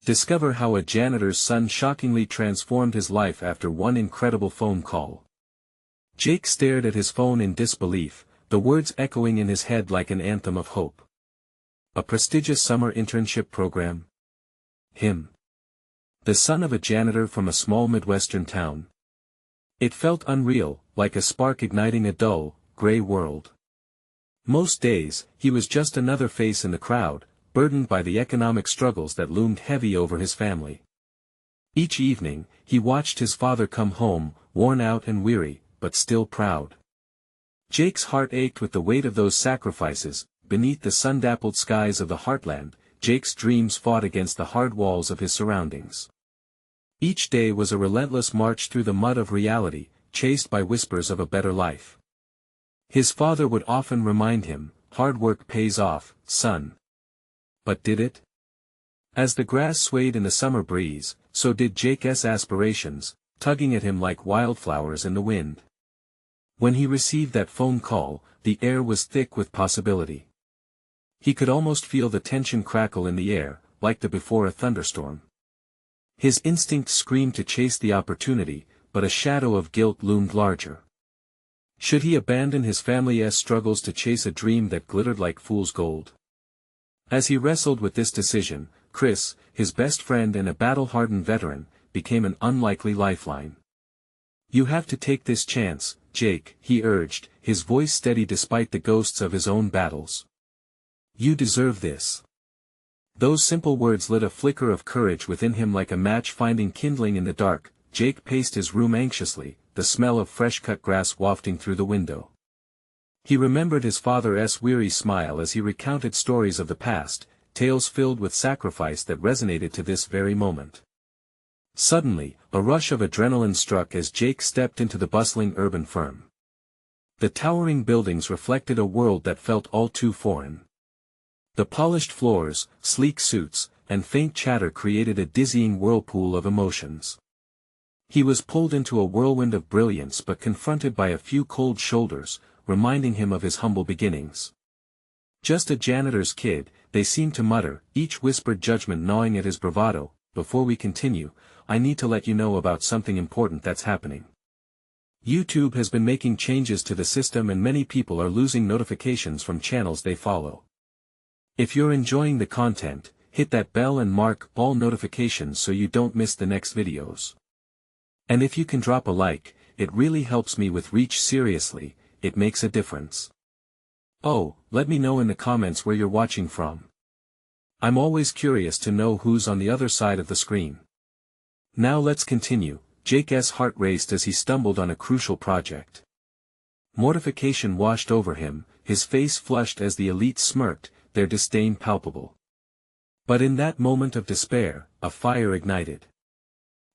Discover how a janitor's son shockingly transformed his life after one incredible phone call. Jake stared at his phone in disbelief, the words echoing in his head like an anthem of hope. A prestigious summer internship program? Him. The son of a janitor from a small Midwestern town. It felt unreal, like a spark igniting a dull, gray world. Most days, he was just another face in the crowd, burdened by the economic struggles that loomed heavy over his family. Each evening, he watched his father come home, worn out and weary, but still proud. Jake's heart ached with the weight of those sacrifices. Beneath the sun-dappled skies of the heartland, Jake's dreams fought against the hard walls of his surroundings. Each day was a relentless march through the mud of reality, chased by whispers of a better life. His father would often remind him, "Hard work pays off, son." But did it? As the grass swayed in the summer breeze, so did Jake's aspirations, tugging at him like wildflowers in the wind. When he received that phone call, the air was thick with possibility. He could almost feel the tension crackle in the air, like the before a thunderstorm. His instinct screamed to chase the opportunity, but a shadow of guilt loomed larger. Should he abandon his family's struggles to chase a dream that glittered like fool's gold? As he wrestled with this decision, Chris, his best friend and a battle-hardened veteran, became an unlikely lifeline. "You have to take this chance, Jake," he urged, his voice steady despite the ghosts of his own battles. "You deserve this." Those simple words lit a flicker of courage within him like a match finding kindling in the dark. Jake paced his room anxiously, the smell of fresh-cut grass wafting through the window. He remembered his father's weary smile as he recounted stories of the past, tales filled with sacrifice that resonated to this very moment. Suddenly, a rush of adrenaline struck as Jake stepped into the bustling urban firm. The towering buildings reflected a world that felt all too foreign. The polished floors, sleek suits, and faint chatter created a dizzying whirlpool of emotions. He was pulled into a whirlwind of brilliance but confronted by a few cold shoulders, reminding him of his humble beginnings. "Just a janitor's kid," they seemed to mutter, each whispered judgment gnawing at his bravado. "Before we continue, I need to let you know about something important that's happening. YouTube has been making changes to the system and many people are losing notifications from channels they follow. If you're enjoying the content, hit that bell and mark all notifications so you don't miss the next videos. And if you can drop a like, it really helps me with reach. Seriously, it makes a difference. Oh, let me know in the comments where you're watching from. I'm always curious to know who's on the other side of the screen." Now let's continue. Jake's heart raced as he stumbled on a crucial project. Mortification washed over him, his face flushed as the elite smirked, their disdain palpable. But in that moment of despair, a fire ignited.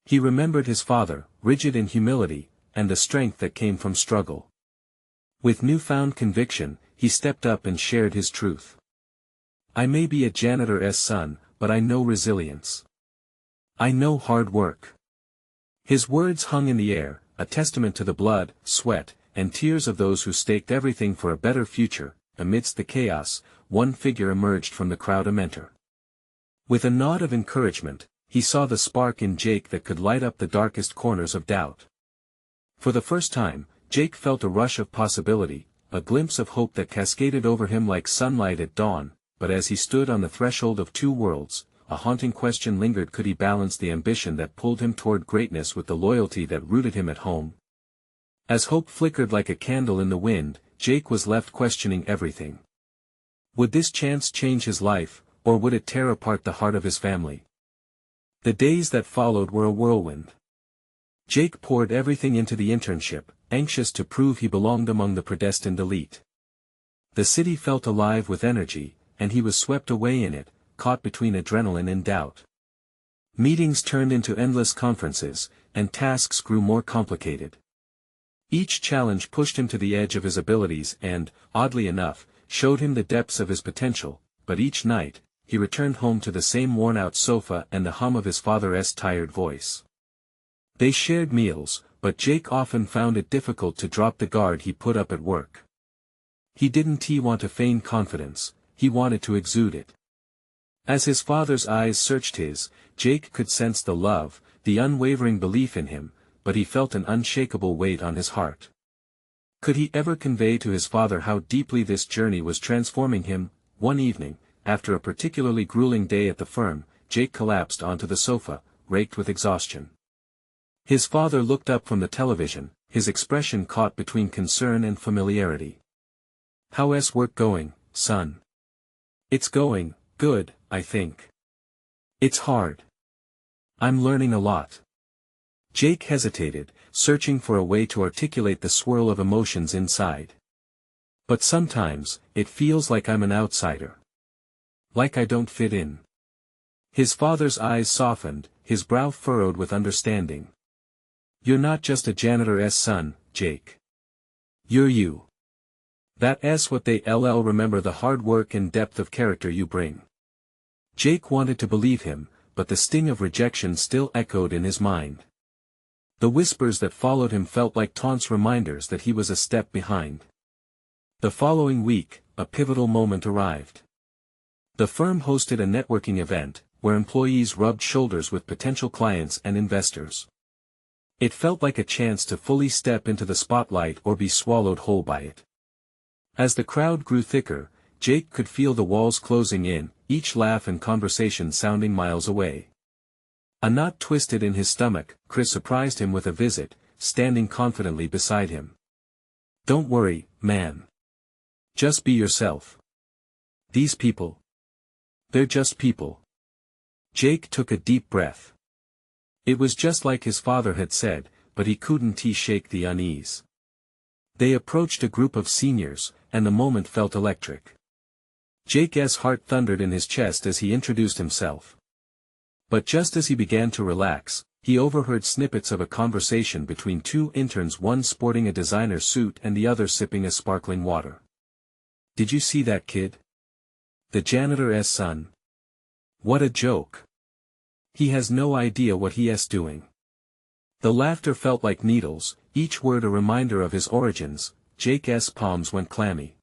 He remembered his father, rigid in humility, and the strength that came from struggle. With newfound conviction, he stepped up and shared his truth. "I may be a janitor's son, but I know resilience. I know hard work." His words hung in the air, a testament to the blood, sweat, and tears of those who staked everything for a better future. Amidst the chaos, one figure emerged from the crowd, a mentor. With a nod of encouragement, he saw the spark in Jake that could light up the darkest corners of doubt. For the first time, Jake felt a rush of possibility, a glimpse of hope that cascaded over him like sunlight at dawn. But as he stood on the threshold of two worlds, a haunting question lingered: could he balance the ambition that pulled him toward greatness with the loyalty that rooted him at home? As hope flickered like a candle in the wind, Jake was left questioning everything. Would this chance change his life, or would it tear apart the heart of his family? The days that followed were a whirlwind. Jake poured everything into the internship, anxious to prove he belonged among the predestined elite. The city felt alive with energy, and he was swept away in it, caught between adrenaline and doubt. Meetings turned into endless conferences, and tasks grew more complicated. Each challenge pushed him to the edge of his abilities and, oddly enough, showed him the depths of his potential, but each night, he returned home to the same worn-out sofa and the hum of his father's tired voice. They shared meals, but Jake often found it difficult to drop the guard he put up at work. He didn't want to feign confidence, he wanted to exude it. As his father's eyes searched his, Jake could sense the love, the unwavering belief in him, but he felt an unshakable weight on his heart. Could he ever convey to his father how deeply this journey was transforming him? One evening, after a particularly grueling day at the firm, Jake collapsed onto the sofa, raked with exhaustion. His father looked up from the television, his expression caught between concern and familiarity. "How's work going, son?" "It's going, good, I think. It's hard. I'm learning a lot." Jake hesitated, searching for a way to articulate the swirl of emotions inside. "But sometimes, it feels like I'm an outsider. Like I don't fit in." His father's eyes softened, his brow furrowed with understanding. "You're not just a janitor's son, Jake. You're you. That's what they'll remember, the hard work and depth of character you bring." Jake wanted to believe him, but the sting of rejection still echoed in his mind. The whispers that followed him felt like taunts, reminders that he was a step behind. The following week, a pivotal moment arrived. The firm hosted a networking event, where employees rubbed shoulders with potential clients and investors. It felt like a chance to fully step into the spotlight or be swallowed whole by it. As the crowd grew thicker, Jake could feel the walls closing in, each laugh and conversation sounding miles away. A knot twisted in his stomach. Chris surprised him with a visit, standing confidently beside him. "Don't worry, man. Just be yourself. These people. They're just people." Jake took a deep breath. It was just like his father had said, but he couldn't shake the unease. They approached a group of seniors, and the moment felt electric. Jake's heart thundered in his chest as he introduced himself. But just as he began to relax, he overheard snippets of a conversation between two interns, one sporting a designer suit and the other sipping a sparkling water. "Did you see that kid? The janitor's son. What a joke. He has no idea what he's doing." The laughter felt like needles, each word a reminder of his origins. Jake's palms went clammy.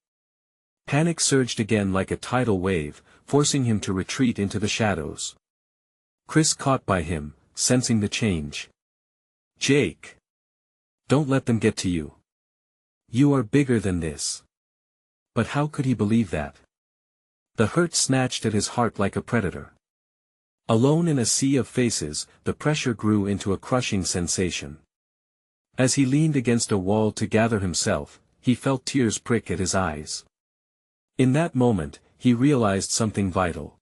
Panic surged again like a tidal wave, forcing him to retreat into the shadows. Chris caught by him, sensing the change. "Jake! Don't let them get to you. You are bigger than this." But how could he believe that? The hurt snatched at his heart like a predator. Alone in a sea of faces, the pressure grew into a crushing sensation. As he leaned against a wall to gather himself, he felt tears prick at his eyes. In that moment, he realized something vital.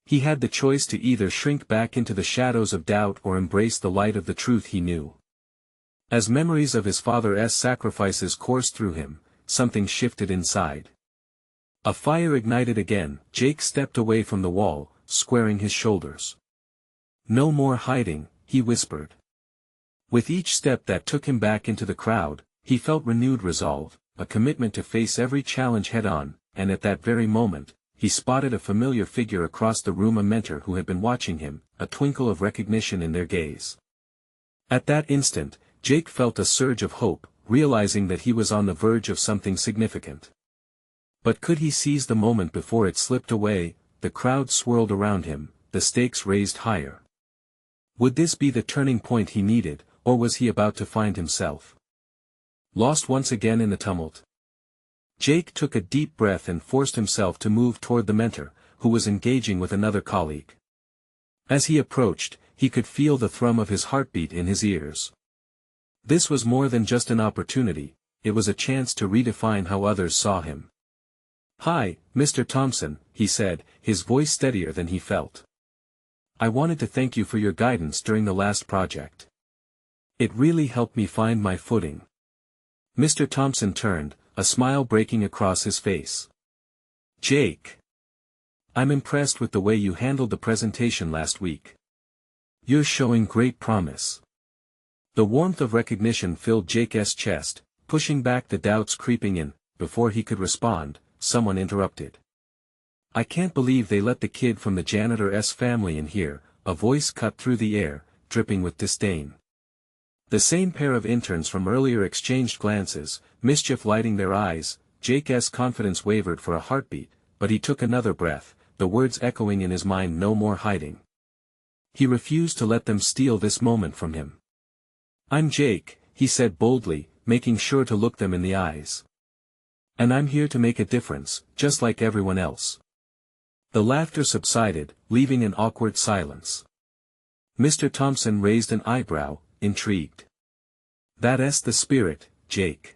He had the choice to either shrink back into the shadows of doubt or embrace the light of the truth he knew. As memories of his father's sacrifices coursed through him, something shifted inside. A fire ignited again. Jake stepped away from the wall, squaring his shoulders. "No more hiding," he whispered. With each step that took him back into the crowd, he felt renewed resolve, a commitment to face every challenge head-on, and at that very moment, he spotted a familiar figure across the room, a mentor who had been watching him, a twinkle of recognition in their gaze. At that instant, Jake felt a surge of hope, realizing that he was on the verge of something significant. But could he seize the moment before it slipped away? The crowd swirled around him, the stakes raised higher. Would this be the turning point he needed, or was he about to find himself lost once again in the tumult? Jake took a deep breath and forced himself to move toward the mentor, who was engaging with another colleague. As he approached, he could feel the thrum of his heartbeat in his ears. This was more than just an opportunity, it was a chance to redefine how others saw him. "Hi, Mr. Thompson," he said, his voice steadier than he felt. "I wanted to thank you for your guidance during the last project. It really helped me find my footing." Mr. Thompson turned, a smile breaking across his face. "Jake. I'm impressed with the way you handled the presentation last week. You're showing great promise." The warmth of recognition filled Jake's chest, pushing back the doubts creeping in. Before he could respond, someone interrupted. "I can't believe they let the kid from the janitor's family in here," a voice cut through the air, dripping with disdain. The same pair of interns from earlier exchanged glances, mischief lighting their eyes. Jake's confidence wavered for a heartbeat, but he took another breath, the words echoing in his mind, no more hiding. He refused to let them steal this moment from him. "I'm Jake," he said boldly, making sure to look them in the eyes. "And I'm here to make a difference, just like everyone else." The laughter subsided, leaving an awkward silence. Mr. Thompson raised an eyebrow, intrigued. "That's the spirit, Jake.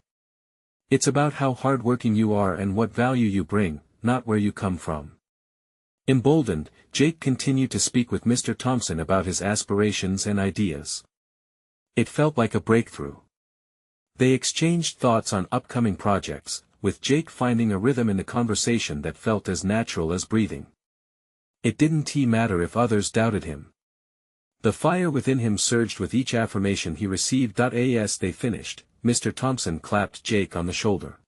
It's about how hardworking you are and what value you bring, not where you come from." Emboldened, Jake continued to speak with Mr. Thompson about his aspirations and ideas. It felt like a breakthrough. They exchanged thoughts on upcoming projects, with Jake finding a rhythm in the conversation that felt as natural as breathing. It didn't matter if others doubted him. The fire within him surged with each affirmation he received. As they finished, Mr. Thompson clapped Jake on the shoulder.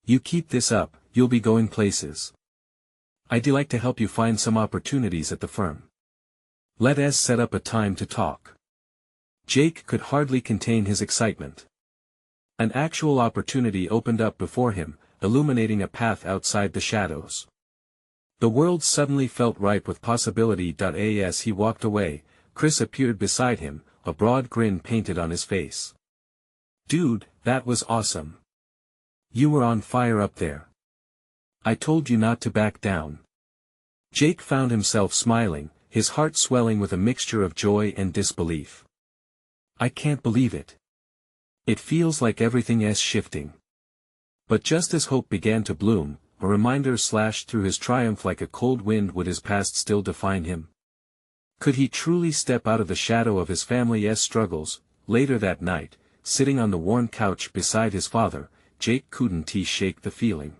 "You keep this up, you'll be going places. I'd like to help you find some opportunities at the firm. Let's set up a time to talk." Jake could hardly contain his excitement. An actual opportunity opened up before him, illuminating a path outside the shadows. The world suddenly felt ripe with possibility. As he walked away, Chris appeared beside him, a broad grin painted on his face. "Dude, that was awesome. You were on fire up there. I told you not to back down." Jake found himself smiling, his heart swelling with a mixture of joy and disbelief. "I can't believe it. It feels like everything is shifting." But just as hope began to bloom, a reminder slashed through his triumph like a cold wind. Would his past still define him? Could he truly step out of the shadow of his family's struggles? Later that night, sitting on the worn couch beside his father, Jake couldn't shake the feeling.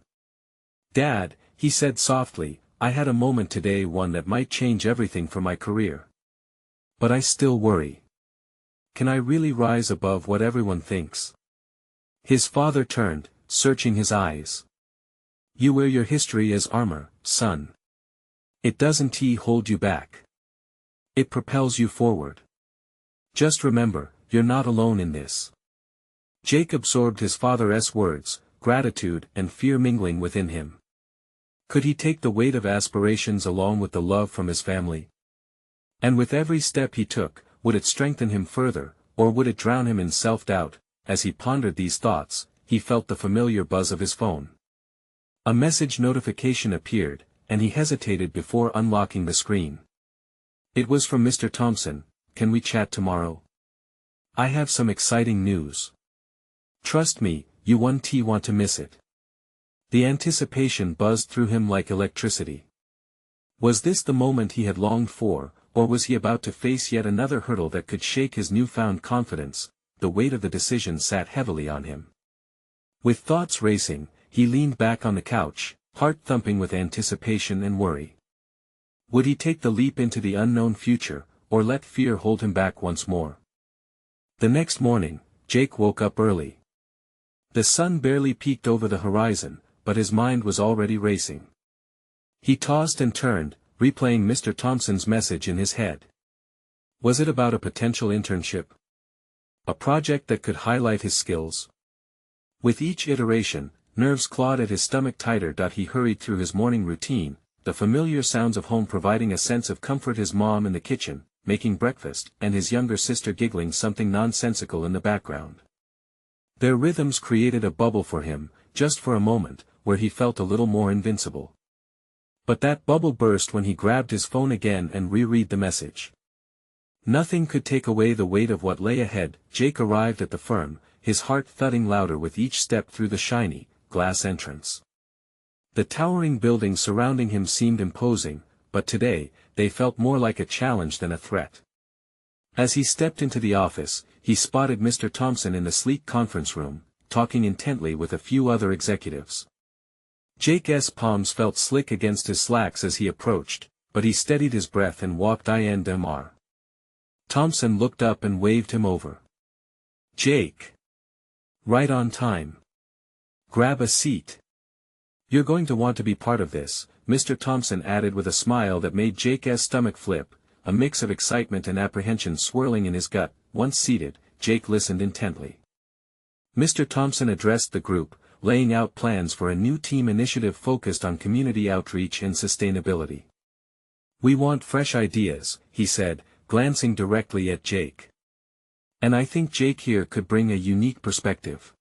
"Dad," he said softly, "I had a moment today, one that might change everything for my career. But I still worry. Can I really rise above what everyone thinks?" His father turned, searching his eyes. "You wear your history as armor, son. It doesn't hold you back. It propels you forward. Just remember, you're not alone in this." Jake absorbed his father's words, gratitude and fear mingling within him. Could he take the weight of aspirations along with the love from his family? And with every step he took, would it strengthen him further, or would it drown him in self-doubt? As he pondered these thoughts, he felt the familiar buzz of his phone. A message notification appeared, and he hesitated before unlocking the screen. It was from Mr. Thompson. "Can we chat tomorrow? I have some exciting news. Trust me, you won't want to miss it." The anticipation buzzed through him like electricity. Was this the moment he had longed for, or was he about to face yet another hurdle that could shake his newfound confidence? The weight of the decision sat heavily on him. With thoughts racing, he leaned back on the couch, heart thumping with anticipation and worry. Would he take the leap into the unknown future, or let fear hold him back once more? The next morning, Jake woke up early. The sun barely peeked over the horizon, but his mind was already racing. He tossed and turned, replaying Mr. Thompson's message in his head. Was it about a potential internship? A project that could highlight his skills? With each iteration, nerves clawed at his stomach tighter. He hurried through his morning routine, the familiar sounds of home providing a sense of comfort, his mom in the kitchen, making breakfast, and his younger sister giggling something nonsensical in the background. Their rhythms created a bubble for him, just for a moment, where he felt a little more invincible. But that bubble burst when he grabbed his phone again and reread the message. Nothing could take away the weight of what lay ahead. Jake arrived at the firm, his heart thudding louder with each step through the shiny, glass entrance. The towering buildings surrounding him seemed imposing, but today, they felt more like a challenge than a threat. As he stepped into the office, he spotted Mr. Thompson in the sleek conference room, talking intently with a few other executives. Jake's palms felt slick against his slacks as he approached, but he steadied his breath and walked in. Thompson looked up and waved him over. "Jake. Right on time. Grab a seat. You're going to want to be part of this," Mr. Thompson added with a smile that made Jake's stomach flip, a mix of excitement and apprehension swirling in his gut. Once seated, Jake listened intently. Mr. Thompson addressed the group, laying out plans for a new team initiative focused on community outreach and sustainability. "We want fresh ideas," he said, glancing directly at Jake. "And I think Jake here could bring a unique perspective."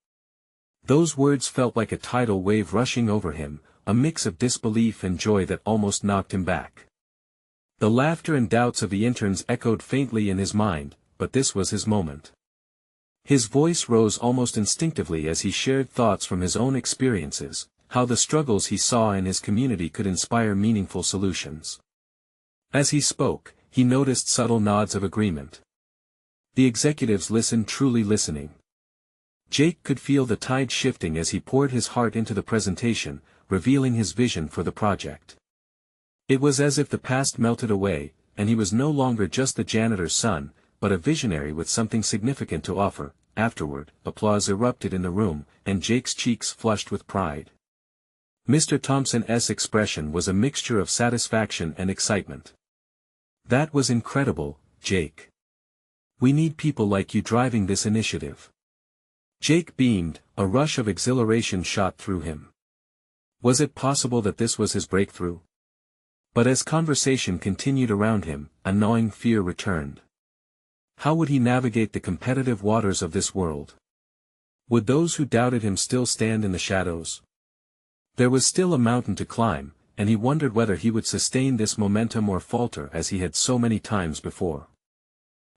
Those words felt like a tidal wave rushing over him, a mix of disbelief and joy that almost knocked him back. The laughter and doubts of the interns echoed faintly in his mind, but this was his moment. His voice rose almost instinctively as he shared thoughts from his own experiences, how the struggles he saw in his community could inspire meaningful solutions. As he spoke, he noticed subtle nods of agreement. The executives listened, truly listening. Jake could feel the tide shifting as he poured his heart into the presentation, revealing his vision for the project. It was as if the past melted away, and he was no longer just the janitor's son, but a visionary with something significant to offer. Afterward, applause erupted in the room, and Jake's cheeks flushed with pride. Mr. Thompson's expression was a mixture of satisfaction and excitement. "That was incredible, Jake. We need people like you driving this initiative." Jake beamed, a rush of exhilaration shot through him. Was it possible that this was his breakthrough? But as conversation continued around him, a gnawing fear returned. How would he navigate the competitive waters of this world? Would those who doubted him still stand in the shadows? There was still a mountain to climb, and he wondered whether he would sustain this momentum or falter as he had so many times before.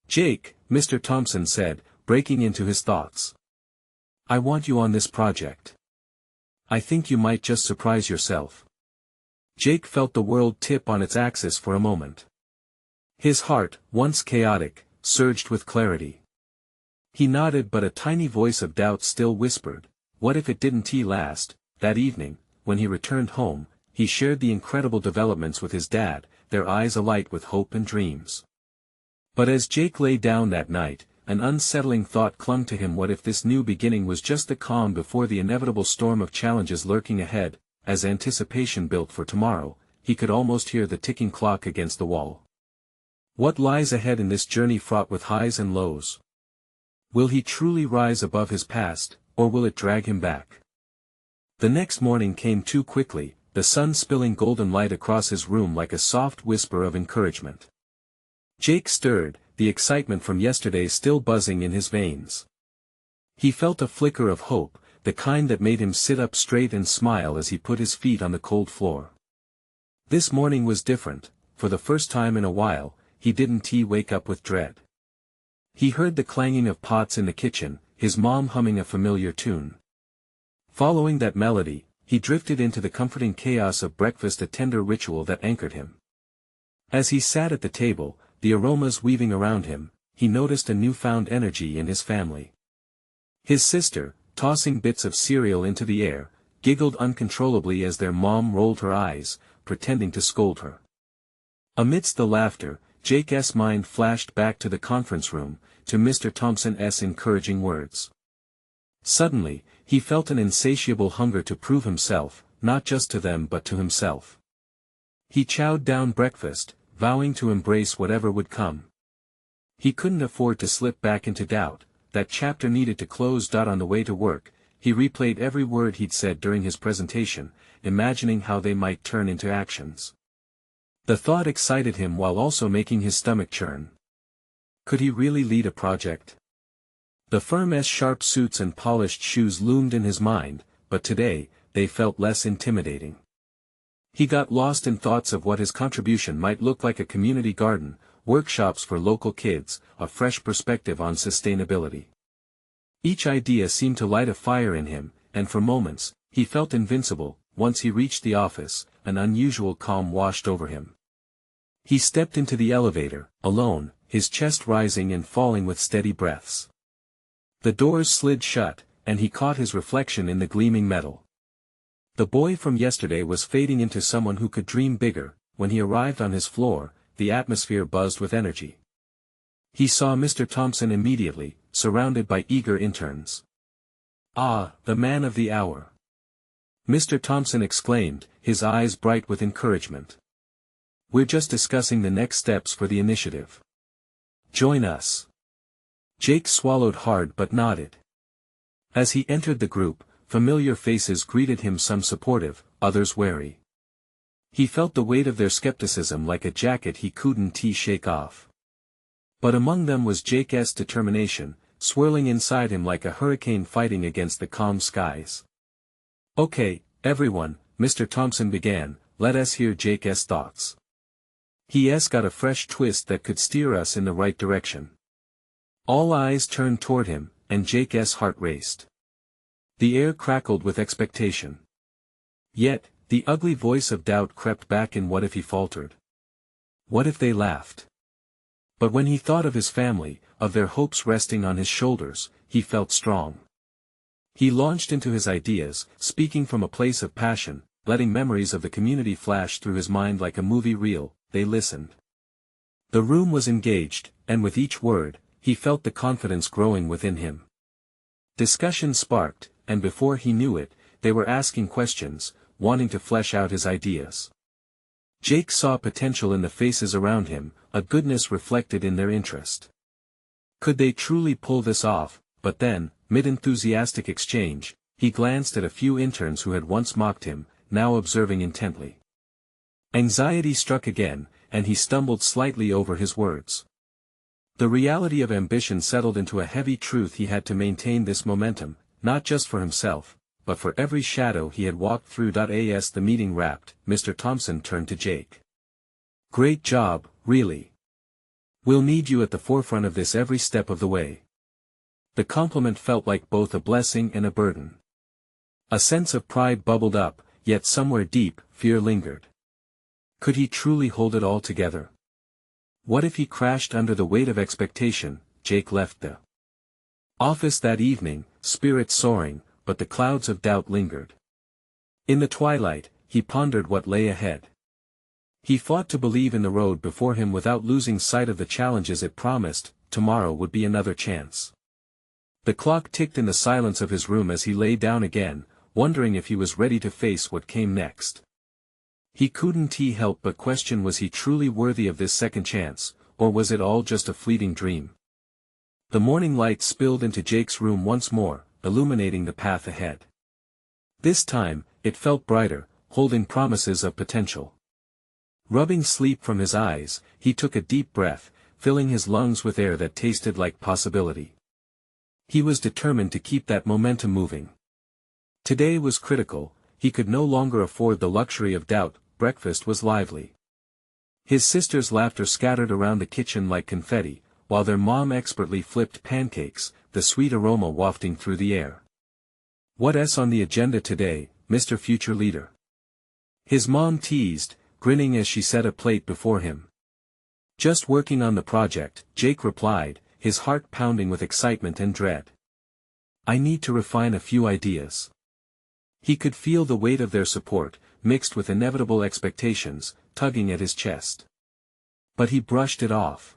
"Jake," Mr. Thompson said, breaking into his thoughts. "I want you on this project. I think you might just surprise yourself." Jake felt the world tip on its axis for a moment. His heart, once chaotic, surged with clarity. He nodded, but a tiny voice of doubt still whispered, what if it didn't last? That evening, when he returned home, he shared the incredible developments with his dad, their eyes alight with hope and dreams. But as Jake lay down that night, an unsettling thought clung to him. What if this new beginning was just the calm before the inevitable storm of challenges lurking ahead? As anticipation built for tomorrow, he could almost hear the ticking clock against the wall. What lies ahead in this journey fraught with highs and lows? Will he truly rise above his past, or will it drag him back? The next morning came too quickly, the sun spilling golden light across his room like a soft whisper of encouragement. Jake stirred, the excitement from yesterday still buzzing in his veins. He felt a flicker of hope, the kind that made him sit up straight and smile as he put his feet on the cold floor. This morning was different. For the first time in a while, he didn't wake up with dread. He heard the clanging of pots in the kitchen, his mom humming a familiar tune. Following that melody, he drifted into the comforting chaos of breakfast, a tender ritual that anchored him. As he sat at the table, the aromas weaving around him, he noticed a newfound energy in his family. His sister, tossing bits of cereal into the air, giggled uncontrollably as their mom rolled her eyes, pretending to scold her. Amidst the laughter, Jake's mind flashed back to the conference room, to Mr. Thompson's encouraging words. Suddenly, he felt an insatiable hunger to prove himself, not just to them but to himself. He chowed down breakfast, vowing to embrace whatever would come. He couldn't afford to slip back into doubt. That chapter needed to close. On the way to work, he replayed every word he'd said during his presentation, imagining how they might turn into actions. The thought excited him while also making his stomach churn. Could he really lead a project? The firm's sharp suits and polished shoes loomed in his mind, but today, they felt less intimidating. He got lost in thoughts of what his contribution might look like: a community garden, workshops for local kids, a fresh perspective on sustainability. Each idea seemed to light a fire in him, and for moments, he felt invincible. Once he reached the office, an unusual calm washed over him. He stepped into the elevator, alone, his chest rising and falling with steady breaths. The doors slid shut, and he caught his reflection in the gleaming metal. The boy from yesterday was fading into someone who could dream bigger. When he arrived on his floor, the atmosphere buzzed with energy. He saw Mr. Thompson immediately, surrounded by eager interns. "Ah, the man of the hour!" Mr. Thompson exclaimed, his eyes bright with encouragement. "We're just discussing the next steps for the initiative. Join us." Jake swallowed hard but nodded. As he entered the group, familiar faces greeted him, some supportive, others wary. He felt the weight of their skepticism like a jacket he couldn't shake off. But among them was Jake's determination, swirling inside him like a hurricane fighting against the calm skies. "Okay, everyone," Mr. Thompson began, "let us hear Jake's thoughts. He's got a fresh twist that could steer us in the right direction." All eyes turned toward him, and Jake's heart raced. The air crackled with expectation. Yet, the ugly voice of doubt crept back in. What if he faltered? What if they laughed? But when he thought of his family, of their hopes resting on his shoulders, he felt strong. He launched into his ideas, speaking from a place of passion, letting memories of the community flash through his mind like a movie reel. They listened. The room was engaged, and with each word, he felt the confidence growing within him. Discussion sparked, and before he knew it, they were asking questions, wanting to flesh out his ideas. Jake saw potential in the faces around him, a goodness reflected in their interest. Could they truly pull this off? But then, mid-enthusiastic exchange, he glanced at a few interns who had once mocked him, now observing intently. Anxiety struck again, and he stumbled slightly over his words. The reality of ambition settled into a heavy truth. He had to maintain this momentum, not just for himself, but for every shadow he had walked through. As the meeting wrapped, Mr. Thompson turned to Jake. "Great job, really. We'll need you at the forefront of this every step of the way." The compliment felt like both a blessing and a burden. A sense of pride bubbled up, yet somewhere deep, fear lingered. Could he truly hold it all together? What if he crashed under the weight of expectation? Jake left the office that evening, spirits soaring, but the clouds of doubt lingered. In the twilight, he pondered what lay ahead. He fought to believe in the road before him without losing sight of the challenges it promised. Tomorrow would be another chance. The clock ticked in the silence of his room as he lay down again, wondering if he was ready to face what came next. He couldn't help but question, was he truly worthy of this second chance, or was it all just a fleeting dream? The morning light spilled into Jake's room once more, illuminating the path ahead. This time, it felt brighter, holding promises of potential. Rubbing sleep from his eyes, he took a deep breath, filling his lungs with air that tasted like possibility. He was determined to keep that momentum moving. Today was critical. He could no longer afford the luxury of doubt. Breakfast was lively. His sister's laughter scattered around the kitchen like confetti, while their mom expertly flipped pancakes, the sweet aroma wafting through the air. "What's on the agenda today, Mr. Future Leader?" his mom teased, grinning as she set a plate before him. "Just working on the project," Jake replied, his heart pounding with excitement and dread. "I need to refine a few ideas." He could feel the weight of their support, mixed with inevitable expectations, tugging at his chest. But he brushed it off.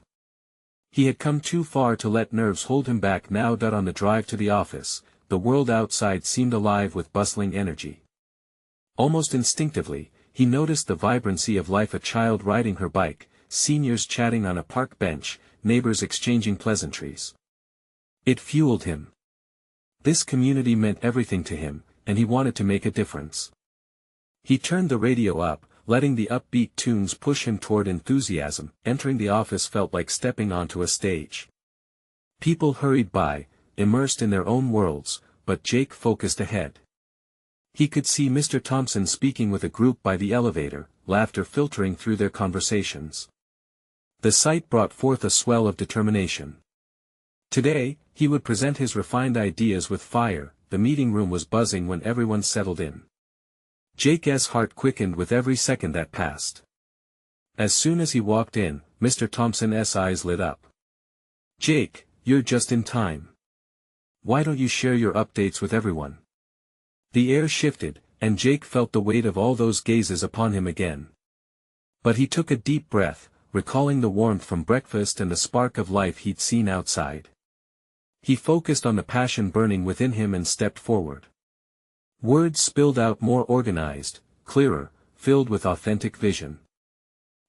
He had come too far to let nerves hold him back now. On the drive to the office, the world outside seemed alive with bustling energy. Almost instinctively, he noticed the vibrancy of life: a child riding her bike, seniors chatting on a park bench, neighbors exchanging pleasantries. It fueled him. This community meant everything to him, and he wanted to make a difference. He turned the radio up, letting the upbeat tunes push him toward enthusiasm. Entering the office felt like stepping onto a stage. People hurried by, immersed in their own worlds, but Jake focused ahead. He could see Mr. Thompson speaking with a group by the elevator, laughter filtering through their conversations. The sight brought forth a swell of determination. Today, he would present his refined ideas with fire. The meeting room was buzzing when everyone settled in. Jake's heart quickened with every second that passed. As soon as he walked in, Mr. Thompson's eyes lit up. "Jake, you're just in time. Why don't you share your updates with everyone?" The air shifted, and Jake felt the weight of all those gazes upon him again. But he took a deep breath, recalling the warmth from breakfast and the spark of life he'd seen outside. He focused on the passion burning within him and stepped forward. Words spilled out more organized, clearer, filled with authentic vision.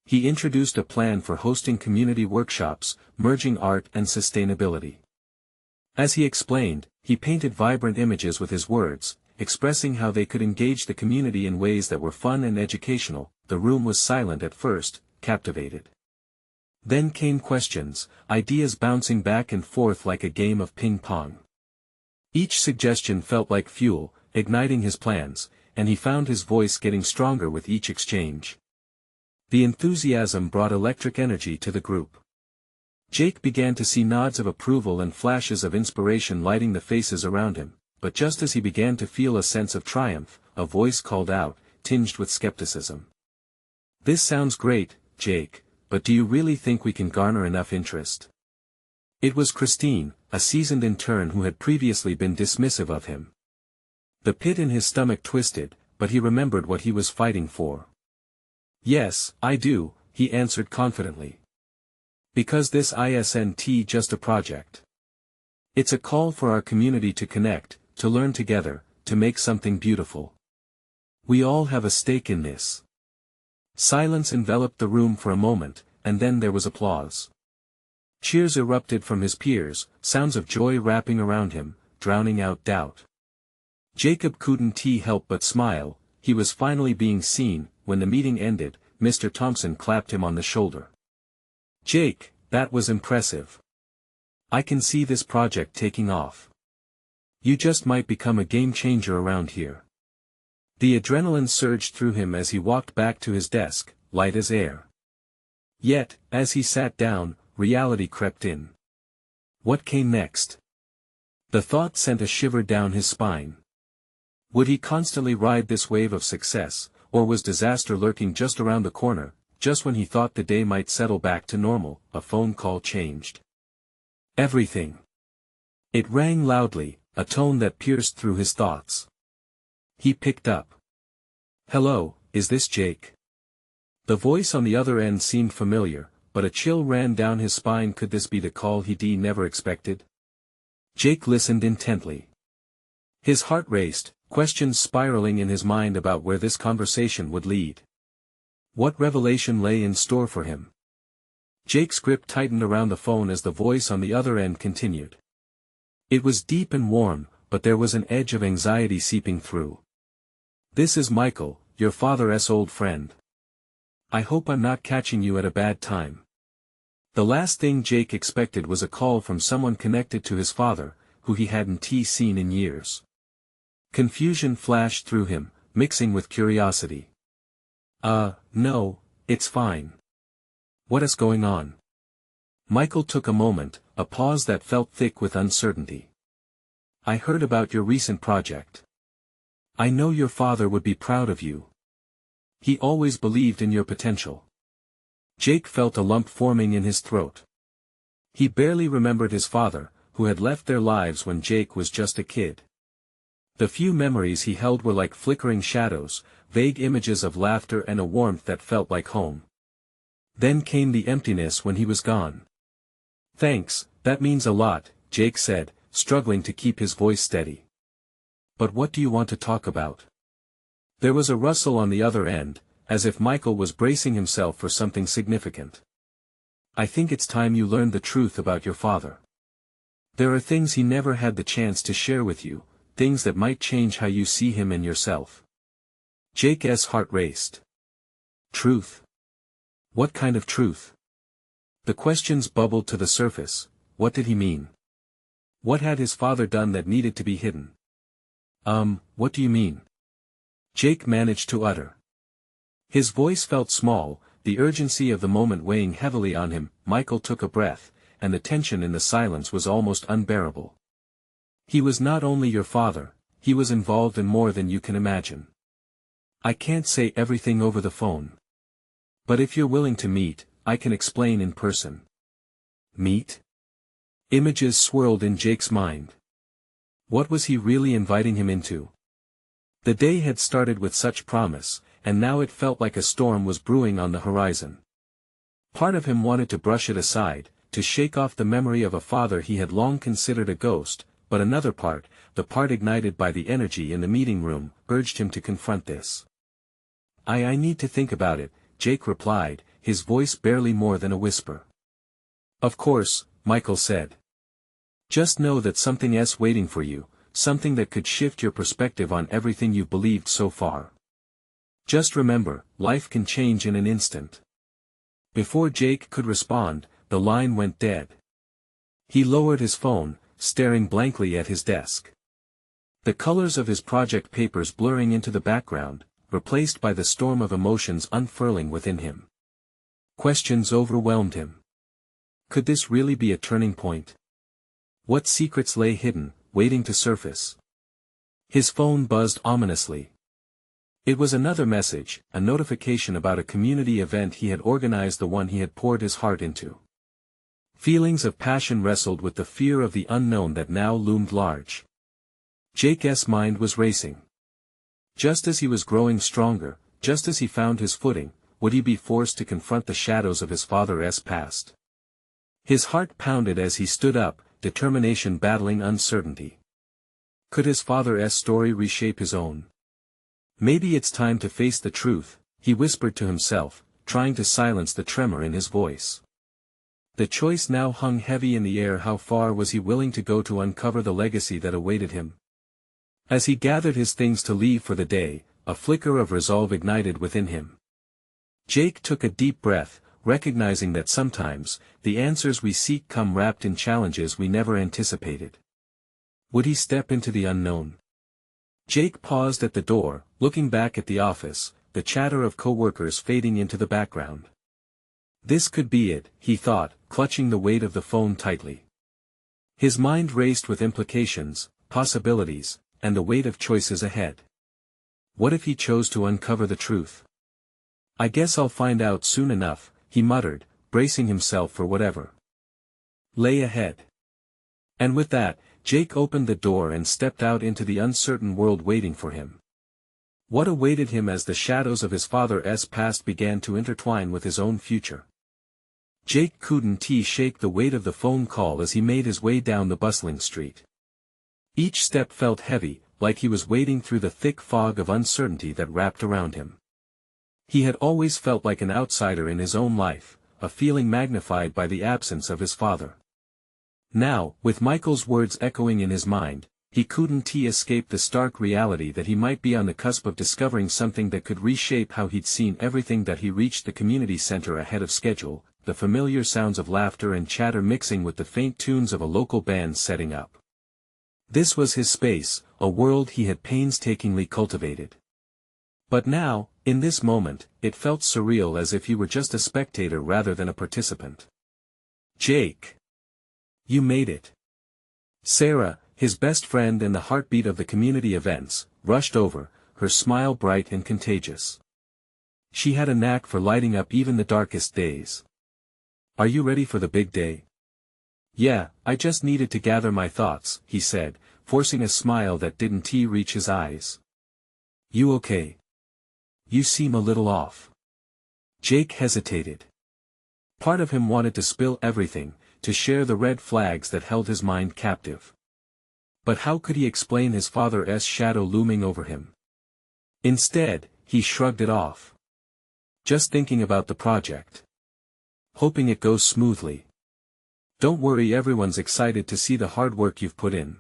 He introduced a plan for hosting community workshops, merging art and sustainability. As he explained, he painted vibrant images with his words, expressing how they could engage the community in ways that were fun and educational. The room was silent at first, captivated. Then came questions, ideas bouncing back and forth like a game of ping-pong. Each suggestion felt like fuel, igniting his plans, and he found his voice getting stronger with each exchange. The enthusiasm brought electric energy to the group. Jake began to see nods of approval and flashes of inspiration lighting the faces around him, but just as he began to feel a sense of triumph, a voice called out, tinged with skepticism. "This sounds great, Jake, but do you really think we can garner enough interest?" It was Christine, a seasoned intern who had previously been dismissive of him. The pit in his stomach twisted, but he remembered what he was fighting for. "Yes, I do," he answered confidently. "Because this isn't just a project. It's a call for our community to connect, to learn together, to make something beautiful. We all have a stake in this." Silence enveloped the room for a moment, and then there was applause. Cheers erupted from his peers, sounds of joy wrapping around him, drowning out doubt. Jacob couldn't help but smile. He was finally being seen. When the meeting ended, Mr. Thompson clapped him on the shoulder. "Jake, that was impressive. I can see this project taking off. You just might become a game changer around here." The adrenaline surged through him as he walked back to his desk, light as air. Yet, as he sat down, reality crept in. What came next? The thought sent a shiver down his spine. Would he constantly ride this wave of success, or was disaster lurking just around the corner? Just when he thought the day might settle back to normal, a phone call changed everything. It rang loudly, a tone that pierced through his thoughts. He picked up. "Hello, is this Jake?" The voice on the other end seemed familiar, but a chill ran down his spine. Could this be the call he'd never expected? Jake listened intently. His heart raced, questions spiraling in his mind about where this conversation would lead. What revelation lay in store for him? Jake's grip tightened around the phone as the voice on the other end continued. It was deep and warm, but there was an edge of anxiety seeping through. "This is Michael, your father's old friend. I hope I'm not catching you at a bad time." The last thing Jake expected was a call from someone connected to his father, who he hadn't seen in years. Confusion flashed through him, mixing with curiosity. No, it's fine. What is going on?" Michael took a moment, a pause that felt thick with uncertainty. "I heard about your recent project. I know your father would be proud of you. He always believed in your potential." Jake felt a lump forming in his throat. He barely remembered his father, who had left their lives when Jake was just a kid. The few memories he held were like flickering shadows, vague images of laughter and a warmth that felt like home. Then came the emptiness when he was gone. "Thanks, that means a lot," Jake said, struggling to keep his voice steady. "But what do you want to talk about?" There was a rustle on the other end, as if Michael was bracing himself for something significant. "I think it's time you learned the truth about your father. There are things he never had the chance to share with you, things that might change how you see him and yourself." Jake's heart raced. Truth? What kind of truth? The questions bubbled to the surface. What did he mean? What had his father done that needed to be hidden? What do you mean?" Jake managed to utter. His voice felt small, the urgency of the moment weighing heavily on him. Michael took a breath, and the tension in the silence was almost unbearable. "He was not only your father, he was involved in more than you can imagine. I can't say everything over the phone. But if you're willing to meet, I can explain in person." Meet? Images swirled in Jake's mind. What was he really inviting him into? The day had started with such promise, and now it felt like a storm was brewing on the horizon. Part of him wanted to brush it aside, to shake off the memory of a father he had long considered a ghost, but another part, the part ignited by the energy in the meeting room, urged him to confront this. I need to think about it," Jake replied, his voice barely more than a whisper. "Of course," Michael said. "Just know that something's waiting for you, something that could shift your perspective on everything you've believed so far. Just remember, life can change in an instant. Before Jake could respond, the line went dead. He lowered his phone, staring blankly at his desk. The colors of his project papers blurring into the background, replaced by the storm of emotions unfurling within him. Questions overwhelmed him. Could this really be a turning point? What secrets lay hidden, waiting to surface? His phone buzzed ominously. It was another message, a notification about a community event he had organized, the one he had poured his heart into. Feelings of passion wrestled with the fear of the unknown that now loomed large. Jake's mind was racing. Just as he was growing stronger, just as he found his footing, would he be forced to confront the shadows of his father's past? His heart pounded as he stood up, determination battling uncertainty. Could his father's story reshape his own? Maybe it's time to face the truth, he whispered to himself, trying to silence the tremor in his voice. The choice now hung heavy in the air. How far was he willing to go to uncover the legacy that awaited him? As he gathered his things to leave for the day, a flicker of resolve ignited within him. Jake took a deep breath, recognizing that sometimes, the answers we seek come wrapped in challenges we never anticipated. Would he step into the unknown? Jake paused at the door, looking back at the office, the chatter of co-workers fading into the background. This could be it, he thought, clutching the weight of the phone tightly. His mind raced with implications, possibilities, and the weight of choices ahead. What if he chose to uncover the truth? I guess I'll find out soon enough, he muttered, bracing himself for whatever lay ahead. And with that, Jake opened the door and stepped out into the uncertain world waiting for him. What awaited him as the shadows of his father's past began to intertwine with his own future? Jake couldn't shake the weight of the phone call as he made his way down the bustling street. Each step felt heavy, like he was wading through the thick fog of uncertainty that wrapped around him. He had always felt like an outsider in his own life, a feeling magnified by the absence of his father. Now, with Michael's words echoing in his mind, he couldn't escape the stark reality that he might be on the cusp of discovering something that could reshape how he'd seen everything. That he reached the community center ahead of schedule, the familiar sounds of laughter and chatter mixing with the faint tunes of a local band setting up. This was his space, a world he had painstakingly cultivated. But now, in this moment, it felt surreal, as if he were just a spectator rather than a participant. Jake! You made it! Sarah, his best friend and the heartbeat of the community events, rushed over, her smile bright and contagious. She had a knack for lighting up even the darkest days. Are you ready for the big day? Yeah, I just needed to gather my thoughts, he said, forcing a smile that didn't reach his eyes. You okay? You seem a little off. Jake hesitated. Part of him wanted to spill everything, to share the red flags that held his mind captive. But how could he explain his father's shadow looming over him? Instead, he shrugged it off. Just thinking about the project. Hoping it goes smoothly. Don't worry, everyone's excited to see the hard work you've put in.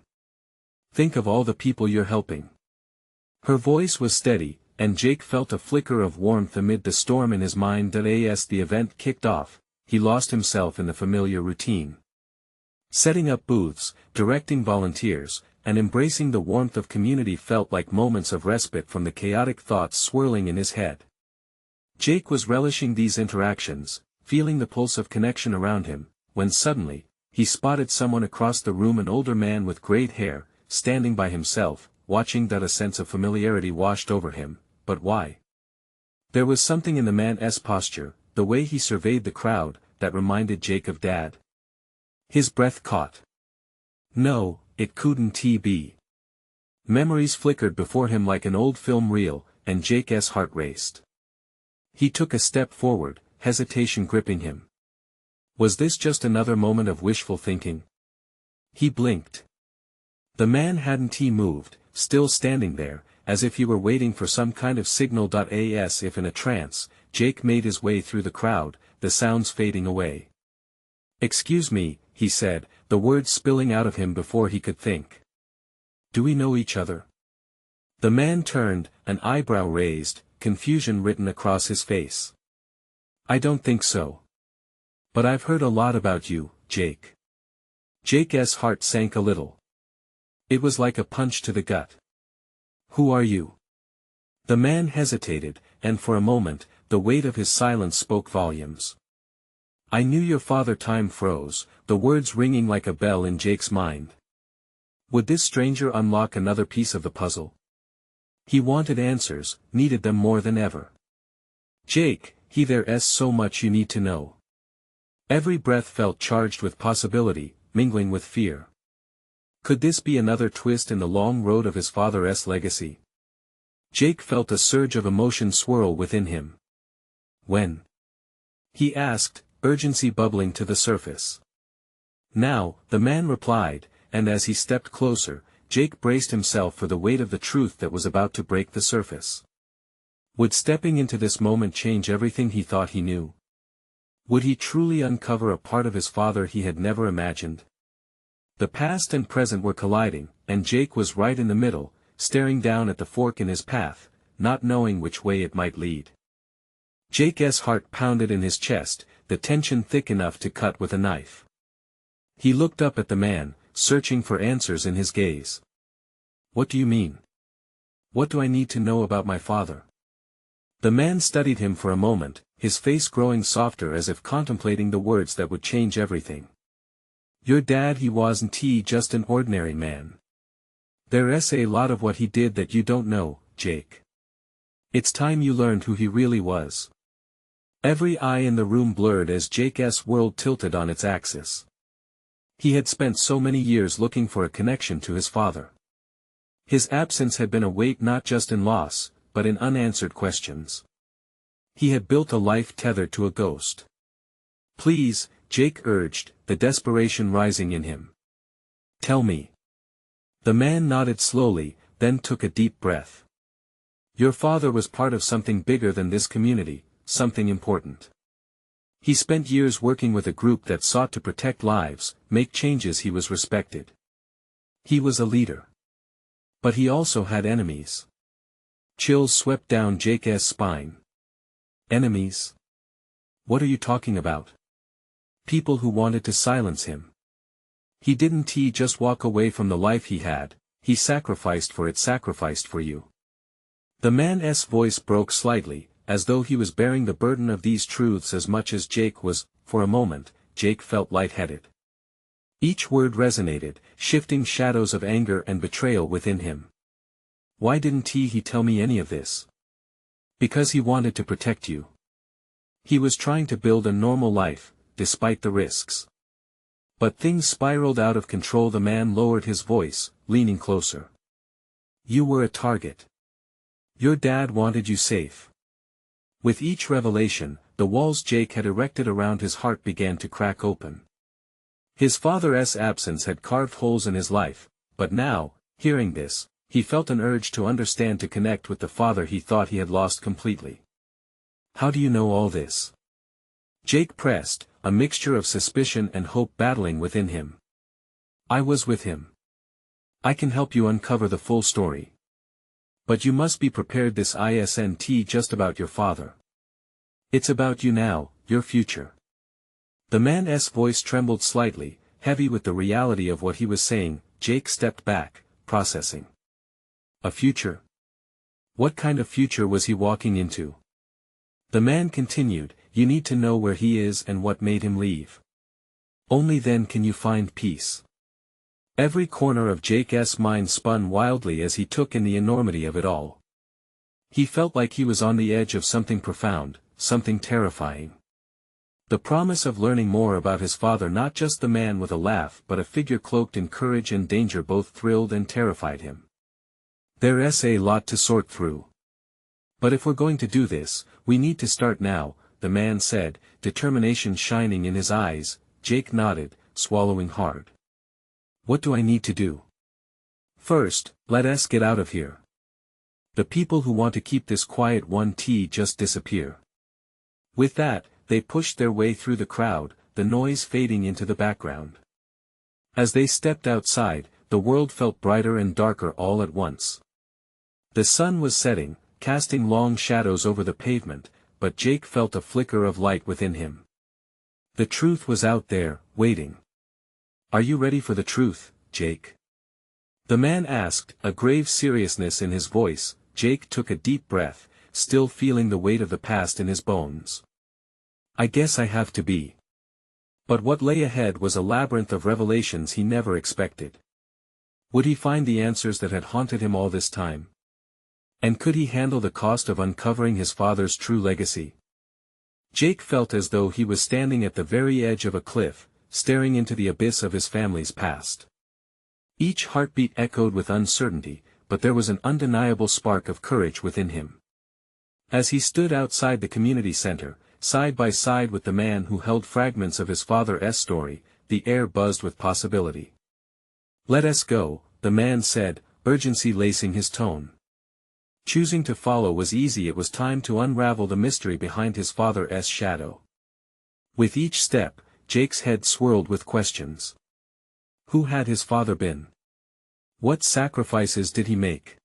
Think of all the people you're helping. Her voice was steady, and Jake felt a flicker of warmth amid the storm in his mind. As the event kicked off, he lost himself in the familiar routine. Setting up booths, directing volunteers, and embracing the warmth of community felt like moments of respite from the chaotic thoughts swirling in his head. Jake was relishing these interactions, feeling the pulse of connection around him, when suddenly, he spotted someone across the room, an older man with grayed hair, standing by himself, watching. A sense of familiarity washed over him, but why? There was something in the man's posture, the way he surveyed the crowd, that reminded Jake of Dad. His breath caught. No, it couldn't be. Memories flickered before him like an old film reel, and Jake's heart raced. He took a step forward, hesitation gripping him. Was this just another moment of wishful thinking? He blinked. The man hadn't moved, still standing there, as if he were waiting for some kind of signal. As if in a trance, Jake made his way through the crowd, the sounds fading away. Excuse me, he said, the words spilling out of him before he could think. Do we know each other? The man turned, an eyebrow raised, confusion written across his face. I don't think so. But I've heard a lot about you, Jake. Jake's heart sank a little. It was like a punch to the gut. Who are you? The man hesitated, and for a moment, the weight of his silence spoke volumes. I knew your father. Time froze, the words ringing like a bell in Jake's mind. Would this stranger unlock another piece of the puzzle? He wanted answers, needed them more than ever. Jake, there's so much you need to know. Every breath felt charged with possibility, mingling with fear. Could this be another twist in the long road of his father's legacy? Jake felt a surge of emotion swirl within him. When? He asked, urgency bubbling to the surface. Now, the man replied, and as he stepped closer, Jake braced himself for the weight of the truth that was about to break the surface. Would stepping into this moment change everything he thought he knew? Would he truly uncover a part of his father he had never imagined? The past and present were colliding, and Jake was right in the middle, staring down at the fork in his path, not knowing which way it might lead. Jake's heart pounded in his chest, the tension thick enough to cut with a knife. He looked up at the man, searching for answers in his gaze. What do you mean? What do I need to know about my father? The man studied him for a moment, his face growing softer as if contemplating the words that would change everything. Your dad, he wasn't just an ordinary man. There's a lot of what he did that you don't know, Jake. It's time you learned who he really was. Every eye in the room blurred as Jake's world tilted on its axis. He had spent so many years looking for a connection to his father. His absence had been a weight not just in loss, but in unanswered questions. He had built a life tethered to a ghost. Please, Jake urged, the desperation rising in him. Tell me. The man nodded slowly, then took a deep breath. Your father was part of something bigger than this community, something important. He spent years working with a group that sought to protect lives, make changes. He was respected. He was a leader. But he also had enemies. Chills swept down Jake's spine. Enemies? What are you talking about? People who wanted to silence him. He didn't just walk away from the life he had, he sacrificed for it, sacrificed for you. The man's voice broke slightly, as though he was bearing the burden of these truths as much as Jake was. For a moment, Jake felt lightheaded. Each word resonated, shifting shadows of anger and betrayal within him. Why didn't he tell me any of this? Because he wanted to protect you. He was trying to build a normal life, despite the risks. But things spiraled out of control. The man lowered his voice, leaning closer. You were a target. Your dad wanted you safe. With each revelation, the walls Jake had erected around his heart began to crack open. His father's absence had carved holes in his life, but now, hearing this, he felt an urge to understand, to connect with the father he thought he had lost completely. How do you know all this? Jake pressed, a mixture of suspicion and hope battling within him. I was with him. I can help you uncover the full story. But you must be prepared. This isn't just about your father. It's about you now, your future. The man's voice trembled slightly, heavy with the reality of what he was saying. Jake stepped back, processing. A future? What kind of future was he walking into? The man continued, you need to know where he is and what made him leave. Only then can you find peace. Every corner of Jake's mind spun wildly as he took in the enormity of it all. He felt like he was on the edge of something profound, something terrifying. The promise of learning more about his father, not just the man with a laugh but a figure cloaked in courage and danger, both thrilled and terrified him. There's a lot to sort through. But if we're going to do this, we need to start now, the man said, determination shining in his eyes. Jake nodded, swallowing hard. What do I need to do? First, let us get out of here. The people who want to keep this quiet just disappear. With that, they pushed their way through the crowd, the noise fading into the background. As they stepped outside, the world felt brighter and darker all at once. The sun was setting, casting long shadows over the pavement, but Jake felt a flicker of light within him. The truth was out there, waiting. "Are you ready for the truth, Jake?" the man asked, a grave seriousness in his voice. Jake took a deep breath, still feeling the weight of the past in his bones. "I guess I have to be." But what lay ahead was a labyrinth of revelations he never expected. Would he find the answers that had haunted him all this time? And could he handle the cost of uncovering his father's true legacy? Jake felt as though he was standing at the very edge of a cliff, staring into the abyss of his family's past. Each heartbeat echoed with uncertainty, but there was an undeniable spark of courage within him. As he stood outside the community center, side by side with the man who held fragments of his father's story, the air buzzed with possibility. "Let us go," the man said, urgency lacing his tone. Choosing to follow was easy. It was time to unravel the mystery behind his father's shadow. With each step, Jake's head swirled with questions. Who had his father been? What sacrifices did he make?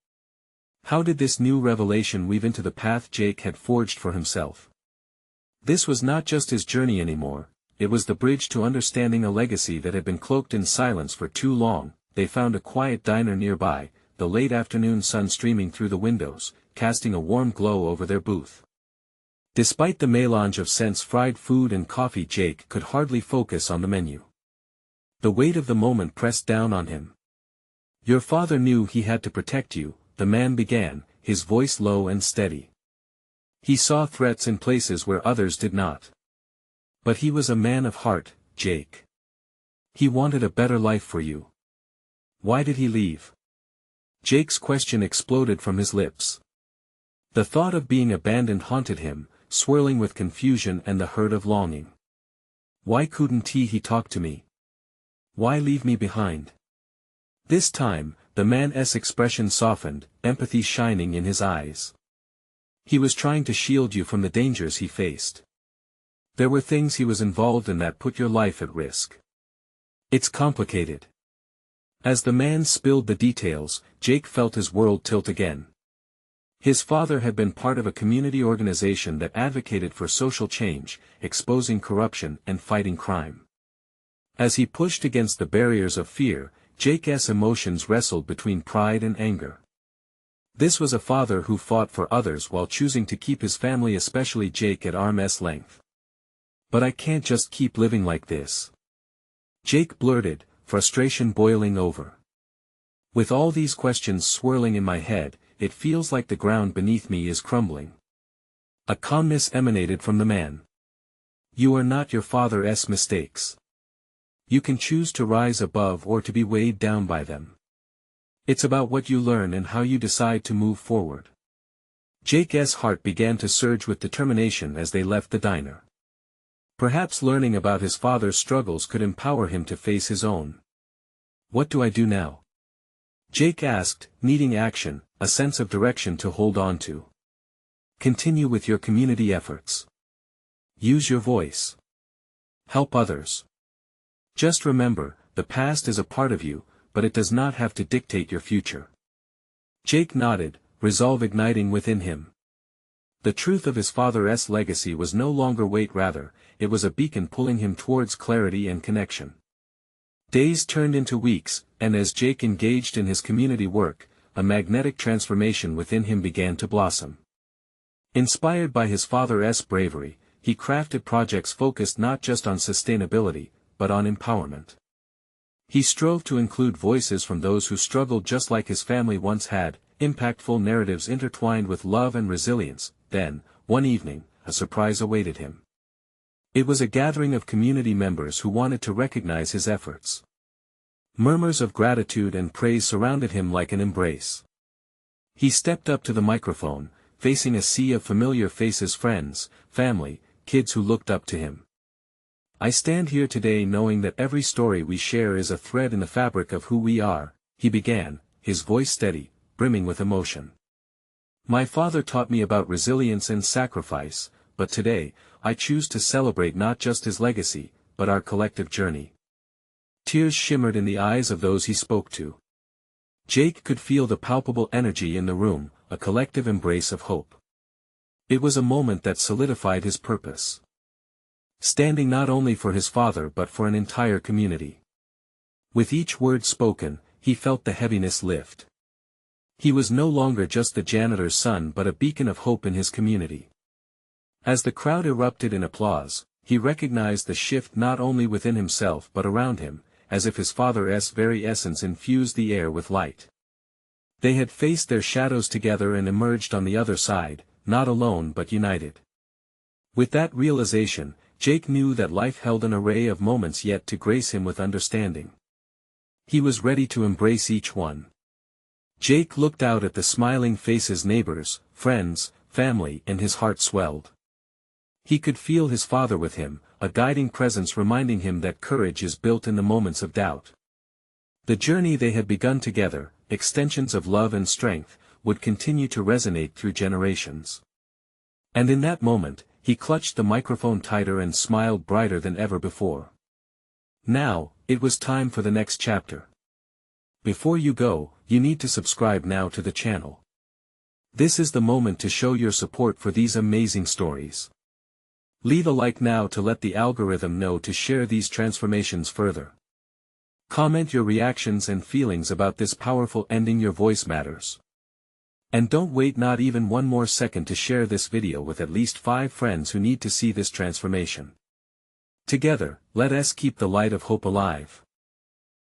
How did this new revelation weave into the path Jake had forged for himself? This was not just his journey anymore, it was the bridge to understanding a legacy that had been cloaked in silence for too long. They found a quiet diner nearby, the late afternoon sun streaming through the windows, casting a warm glow over their booth. Despite the melange of scents, fried food and coffee, Jake could hardly focus on the menu. The weight of the moment pressed down on him. "Your father knew he had to protect you," the man began, his voice low and steady. "He saw threats in places where others did not. But he was a man of heart, Jake. He wanted a better life for you. Why did he leave?" Jake's question exploded from his lips. The thought of being abandoned haunted him, swirling with confusion and the hurt of longing. "Why couldn't he talk to me? Why leave me behind?" This time, the man's expression softened, empathy shining in his eyes. "He was trying to shield you from the dangers he faced. There were things he was involved in that put your life at risk. It's complicated." As the man spilled the details, Jake felt his world tilt again. His father had been part of a community organization that advocated for social change, exposing corruption and fighting crime. As he pushed against the barriers of fear, Jake's emotions wrestled between pride and anger. This was a father who fought for others while choosing to keep his family, especially Jake, at arm's length. "But I can't just keep living like this," Jake blurted, frustration boiling over. "With all these questions swirling in my head, it feels like the ground beneath me is crumbling." A calmness emanated from the man. "You are not your father's mistakes. You can choose to rise above or to be weighed down by them. It's about what you learn and how you decide to move forward." Jake's heart began to surge with determination as they left the diner. Perhaps learning about his father's struggles could empower him to face his own. "What do I do now?" Jake asked, needing action, a sense of direction to hold on to. "Continue with your community efforts. Use your voice. Help others. Just remember, the past is a part of you, but it does not have to dictate your future." Jake nodded, resolve igniting within him. The truth of his father's legacy was no longer weight, rather, it was a beacon pulling him towards clarity and connection. Days turned into weeks, and as Jake engaged in his community work, a magnetic transformation within him began to blossom. Inspired by his father's bravery, he crafted projects focused not just on sustainability, but on empowerment. He strove to include voices from those who struggled just like his family once had, impactful narratives intertwined with love and resilience. Then, one evening, a surprise awaited him. It was a gathering of community members who wanted to recognize his efforts. Murmurs of gratitude and praise surrounded him like an embrace. He stepped up to the microphone, facing a sea of familiar faces, friends, family, kids who looked up to him. "I stand here today knowing that every story we share is a thread in the fabric of who we are," he began, his voice steady, brimming with emotion. "My father taught me about resilience and sacrifice, but today, I choose to celebrate not just his legacy, but our collective journey. Tears shimmered in the eyes of those he spoke to. Jake could feel the palpable energy in the room, a collective embrace of hope. It was a moment that solidified his purpose. Standing not only for his father but for an entire community. With each word spoken, he felt the heaviness lift. He was no longer just the janitor's son but a beacon of hope in his community. As the crowd erupted in applause, he recognized the shift not only within himself but around him, as if his father's very essence infused the air with light. They had faced their shadows together and emerged on the other side, not alone but united. With that realization, Jake knew that life held an array of moments yet to grace him with understanding. He was ready to embrace each one. Jake looked out at the smiling faces, neighbors, friends, family, and his heart swelled. He could feel his father with him, a guiding presence reminding him that courage is built in the moments of doubt. The journey they had begun together, extensions of love and strength, would continue to resonate through generations. And in that moment, he clutched the microphone tighter and smiled brighter than ever before. Now, it was time for the next chapter. Before you go, you need to subscribe now to the channel. This is the moment to show your support for these amazing stories. Leave a like now to let the algorithm know to share these transformations further. Comment your reactions and feelings about this powerful ending. Your voice matters. And don't wait not even one more second to share this video with at least 5 friends who need to see this transformation. Together, let us keep the light of hope alive.